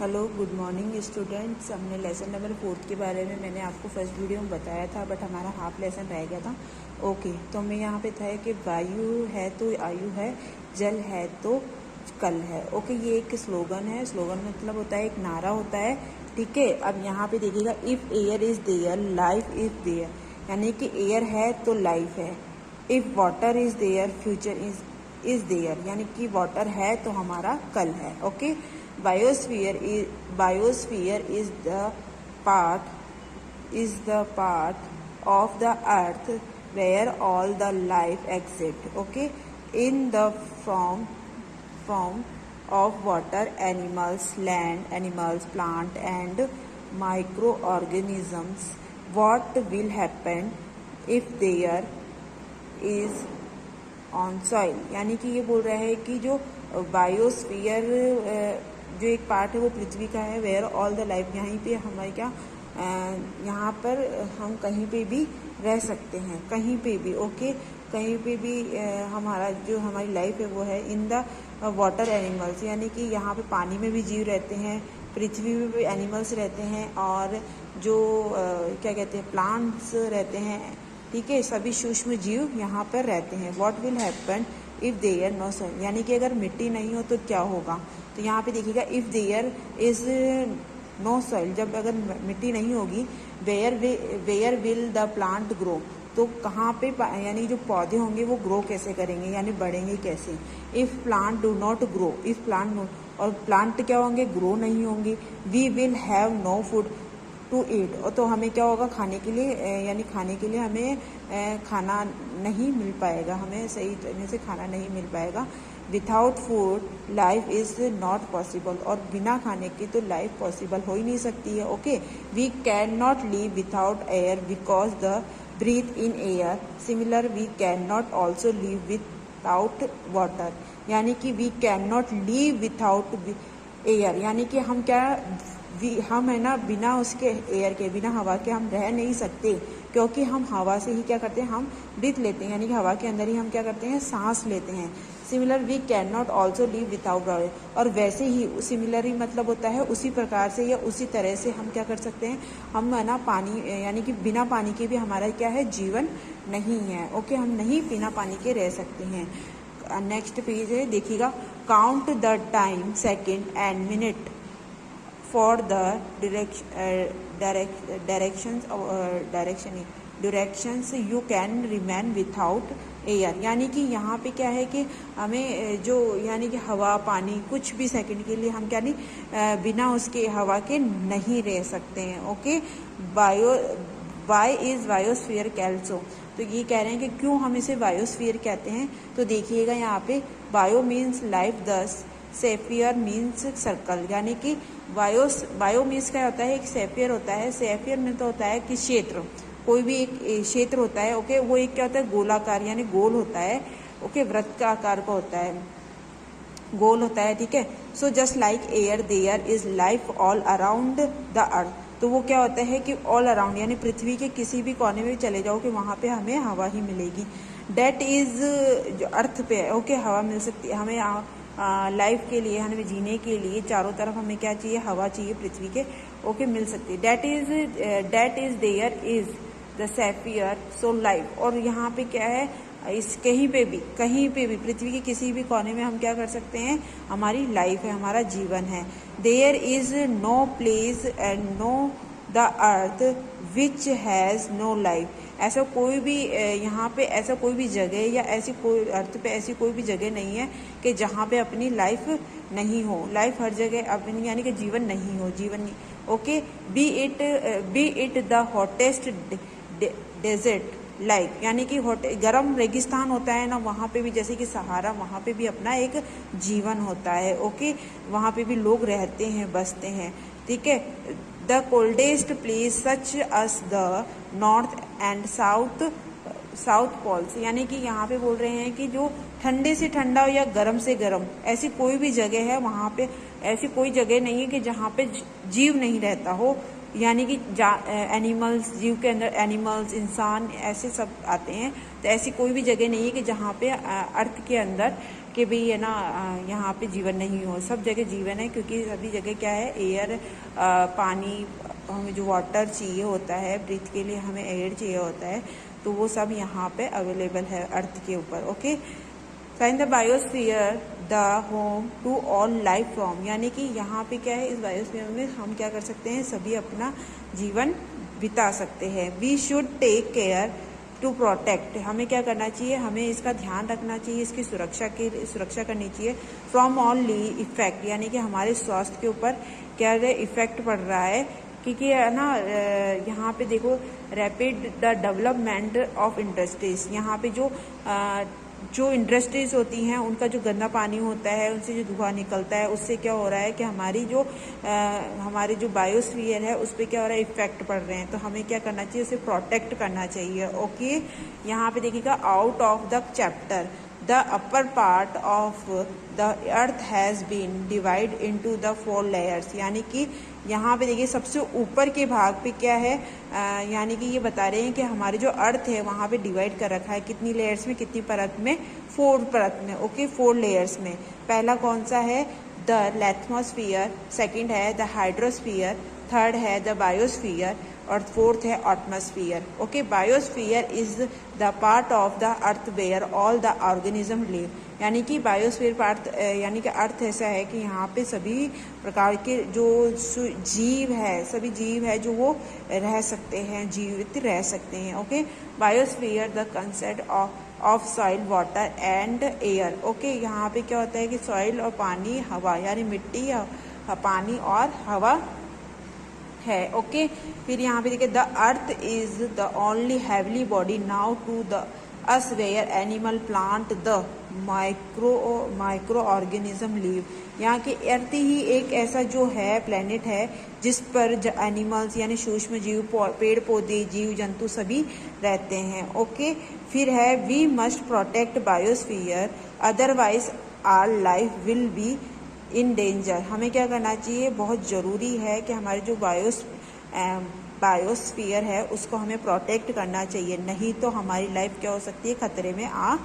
Hello good morning students. हमने lesson number 4 के बारे में मैंने आपको फर्स्ट वीडियो में बताया था, बट हमारा हाफ लेसन रह गया था। ओके, तो मैं यहाँ पे था कि वायु है तो आयु है, जल है तो कल है। ओके, ये एक स्लोगन है। स्लोगन मतलब होता है एक नारा होता है, ठीक है। अब यहाँ पे देखिएगा, if air is there life is there, यानी कि एयर है तो लाइफ है। If water is there future is there, यानी कि वाटर है तो हमारा कल है। Okay, biosphere is the part of the earth where all the life exists. Okay, in the form of water, animals, plant and microorganisms. What will happen if there is on soil, यानी कि ये बोल रहा है कि जो biosphere जो एक पार्ट है वो पृथ्वी का है, वेयर ऑल द लाइफ, यहीं पे हमारे क्या यहाँ पर हम कहीं पे भी रह सकते हैं, कहीं पे भी। ओके, कहीं पे भी हमारा जो हमारी लाइफ है वो है। इन द वाटर एनिमल्स, यानी कि यहाँ पे पानी में भी जीव रहते हैं, पृथ्वी में भी एनिमल्स रहते हैं, और जो क्या कहते हैं प्लांट्स रहते हैं, ठीक है। सभी सूक्ष्म जीव यहाँ पर रहते हैं। What will happen if there no soil, यानी कि अगर मिट्टी नहीं हो तो क्या होगा। तो यहाँ पे देखिएगा, if there is no soil, जब अगर मिट्टी नहीं होगी, where will the plant grow, तो कहाँ पे यानी जो पौधे होंगे वो ग्रो कैसे करेंगे, यानी बढ़ेंगे कैसे। If plant do not grow, if plant, और प्लांट क्या होंगे, ग्रो नहीं होंगे। We will have no food to eat, तो हमें क्या होगा खाने के लिए, यानी खाने के लिए हमें खाना नहीं मिल पाएगा, हमें सही तरह से खाना नहीं मिल पाएगा। Without food life is not possible, और बिना खाने के तो लाइफ पॉसिबल हो ही नहीं सकती है। Okay, we can not live without air because the breathe in air. Similar, we can not also live without water, यानी कि we can not live without air, यानी कि हम क्या, हम है ना बिना उसके एयर के, बिना हवा के हम रह नहीं सकते, क्योंकि हम हवा से ही क्या करते हैं, हम ब्रीथ लेते हैं, यानी कि हवा के अंदर ही हम क्या करते हैं, सांस लेते हैं। Similar, we can not also live without water, और वैसे ही सिमिलर ही मतलब होता है उसी प्रकार से या उसी तरह से हम क्या कर सकते हैं, हम है ना पानी, यानी कि बिना पानी के भी हमारा क्या है, जीवन नहीं है। ओके, हम नहीं बिना पानी के रह सकते हैं। नेक्स्ट पेज है, देखिएगा, count the time, second and minute for the directions you can remain without air, यानी कि यहाँ पे क्या है कि हमें जो, यानी कि हवा पानी कुछ भी सेकंड के लिए हम क्या नहीं, बिना उसके हवा के नहीं रह सकते हैं। Okay, Y is biosphere Kelso, तो ये कह रहे हैं कि क्यों हम इसे बायोस्फीयर कहते हैं। तो देखिएगा यहाँ पे, बायो मीन्स लाइफ, दस सेफियर मीन्स सर्कल, यानी कि बायो मीन्स क्या होता है, एक सेफियर होता है। सेफियर में तो होता है कि क्षेत्र, कोई भी एक क्षेत्र होता है। ओके, वो एक क्या होता है, गोलाकार, यानी गोल होता है। ओके, वृत्त का आकार का होता है, गोल होता है, ठीक है। So just like air there is life all around the earth, तो वो क्या होता है कि ऑल अराउंड, यानी पृथ्वी के किसी भी कोने में चले जाओ कि वहाँ पे हमें हवा ही मिलेगी। डेट इज, जो अर्थ पे है, ओके, हवा मिल सकती है हमें लाइफ के लिए, हमें जीने के लिए चारों तरफ हमें क्या चाहिए, हवा चाहिए पृथ्वी के। ओके, मिल सकती है। That is there is the safer so life, और यहाँ पे क्या है, इस कहीं पे भी पृथ्वी के किसी भी कोने में हम क्या कर सकते हैं, हमारी लाइफ है, हमारा जीवन है। There is no place and no the earth which has no life, ऐसा कोई भी यहाँ पे ऐसा कोई भी जगह या ऐसी कोई अर्थ पे ऐसी कोई भी जगह नहीं है कि जहाँ पे अपनी लाइफ नहीं हो। लाइफ हर जगह अपनी, यानी कि जीवन नहीं हो, जीवन नहीं। Okay, be it the hottest desert like, यानी कि गर्म रेगिस्तान होता है ना, वहाँ पे भी, जैसे कि सहारा, वहाँ पे भी अपना एक जीवन होता है। ओके, वहाँ पे भी लोग रहते हैं, बसते हैं, ठीक है। The coldest place such as the north and south poles, यानी कि यहाँ पे बोल रहे हैं कि जो ठंडे से ठंडा हो या गर्म से गर्म, ऐसी कोई भी जगह है, वहाँ पे ऐसी कोई जगह नहीं है कि जहाँ पे जीव नहीं रहता हो। यानी कि एनिमल्स, जीव के अंदर एनिमल्स, इंसान, ऐसे सब आते हैं। तो ऐसी कोई भी जगह नहीं है कि जहाँ पे अर्थ के अंदर कि भाई है ना यहाँ पे जीवन नहीं हो। सब जगह जीवन है, क्योंकि सभी जगह क्या है, एयर, पानी, हमें जो वाटर चाहिए होता है ब्रीथ के लिए, हमें एयर चाहिए होता है, तो वो सब यहाँ पे अवेलेबल है अर्थ के ऊपर। Okay, in the biosphere the home to all life form, यानी कि यहाँ पे क्या है, इस बायोस्फीयर में हम क्या कर सकते हैं, सभी अपना जीवन बिता सकते हैं। We should take care to protect, हमें क्या करना चाहिए, हमें इसका ध्यान रखना चाहिए, इसकी सुरक्षा करनी चाहिए। फ्रॉम ऑल इफेक्ट, यानी कि हमारे स्वास्थ्य के ऊपर क्या इफेक्ट पड़ रहा है, क्योंकि है ना यहाँ पे देखो, rapid the development of industries, यहाँ पे जो इंडस्ट्रीज होती हैं उनका जो गंदा पानी होता है, उनसे जो धुआं निकलता है, उससे क्या हो रहा है कि हमारी जो बायोस्फीयर है उस पर क्या हो रहा है, इफेक्ट पड़ रहे हैं। तो हमें क्या करना चाहिए, उसे प्रोटेक्ट करना चाहिए। ओके, यहाँ पे देखिएगा, out of the chapter the upper part of the earth has been divide into the 4 layers, यानी कि यहाँ पे देखिए सबसे ऊपर के भाग पे क्या है, यानी कि ये बता रहे हैं कि हमारे जो अर्थ है वहाँ पे डिवाइड कर रखा है, कितनी लेयर्स में, कितनी परत में, 4 परत में। ओके, 4 लेयर्स में। पहला कौन सा है, द लेथमोस्फियर, सेकंड है द हाइड्रोस्फियर, थर्ड है द बायोस्फियर, और फोर्थ है atmosphere. Okay, biosphere is the part of the earth where all the organism live, यानी कि बायोस्फीयर पार्ट यानी कि अर्थ ऐसा है कि यहाँ पे सभी प्रकार के जो जीव है, सभी जीव है जो वो रह सकते हैं, जीवित रह सकते हैं। Okay, biosphere the concept of soil, water and air. Okay, यहाँ पे क्या होता है कि सॉइल और पानी, हवा, यानी मिट्टी, पानी और हवा है। ओके, फिर यहाँ पे देखिए, the earth is the only heavenly body now to the us where animal, plant, the micro organism live, यहाँ के अर्थ ही एक ऐसा जो है प्लेनेट है जिस पर एनिमल्स यानी सूक्ष्म जीव, पेड़ पौधे, जीव जंतु सभी रहते हैं। ओके, फिर है we must protect biosphere otherwise our life will be in danger, हमें क्या करना चाहिए, बहुत ज़रूरी है कि हमारी जो बायोस्फीयर है उसको हमें प्रोटेक्ट करना चाहिए, नहीं तो हमारी लाइफ क्या हो सकती है, खतरे में आ